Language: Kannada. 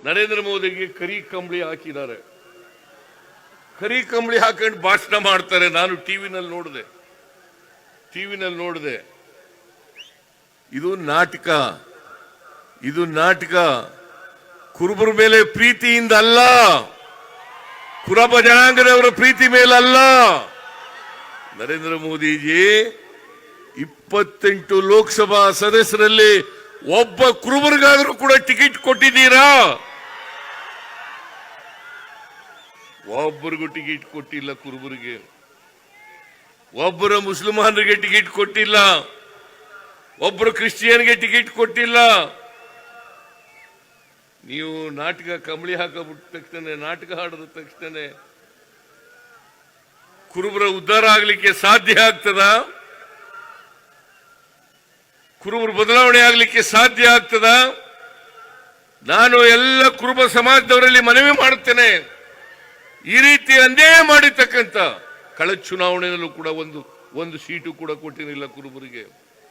ನರೇಂದ್ರ ಮೋದಿಗೆ ಕರಿ ಕಂಬಳಿ ಹಾಕಿದ್ದಾರೆ. ಕರಿ ಕಂಬಳಿ ಹಾಕೊಂಡು ಭಾಷಣ ಮಾಡ್ತಾರೆ. ನಾನು ಟಿವಿನಲ್ಲಿ ನೋಡಿದೆ. ಇದು ನಾಟಕ. ಕುರುಬರ ಮೇಲೆ ಪ್ರೀತಿಯಿಂದ ಅಲ್ಲ, ಕುರುಬ ಜನಾಂಗದವರ ಪ್ರೀತಿ ಮೇಲಲ್ಲ. ನರೇಂದ್ರ ಮೋದಿಜಿ 28 ಲೋಕಸಭಾ ಸದಸ್ಯರಲ್ಲಿ ಒಬ್ಬ ಕುರುಬರಿಗಾದ್ರೂ ಕೂಡ ಟಿಕೆಟ್ ಕೊಟ್ಟಿದ್ದೀರಾ? ಒಬ್ಬರಿಗೂ ಟಿಕೆಟ್ ಕೊಟ್ಟಿಲ್ಲ. ಕುರುಬರಿಗೆ, ಒಬ್ಬರ ಮುಸಲ್ಮಾನರಿಗೆ ಟಿಕೆಟ್ ಕೊಟ್ಟಿಲ್ಲ, ಒಬ್ಬರು ಕ್ರಿಶ್ಚಿಯನ್ಗೆ ಟಿಕೆಟ್ ಕೊಟ್ಟಿಲ್ಲ. ನೀವು ನಾಟಕ ಕಂಬಳಿ ಹಾಕಬಿಟ್ಟ ತಕ್ಷಣ, ನಾಟಕ ಹಾಡಿದ ತಕ್ಷಣ ಕುರುಬರ ಉದ್ಧಾರ ಆಗಲಿಕ್ಕೆ ಸಾಧ್ಯ ಆಗ್ತದ? ಕುರುಬರ ಬದಲಾವಣೆ ಆಗಲಿಕ್ಕೆ ಸಾಧ್ಯ ಆಗ್ತದ? ನಾನು ಎಲ್ಲ ಕುರುಬ ಸಮಾಜದವರಲ್ಲಿ ಮನವಿ ಮಾಡುತ್ತೇನೆ, ಈ ರೀತಿ ಅನ್ಯಾಯ ಮಾಡಿರ್ತಕ್ಕಂಥ ಕಳೆದ ಚುನಾವಣೆಯಲ್ಲೂ ಕೂಡ ಒಂದು ಸೀಟು ಕೂಡ ಕೊಟ್ಟಿರಲಿಲ್ಲ ಕುರುಬರಿಗೆ.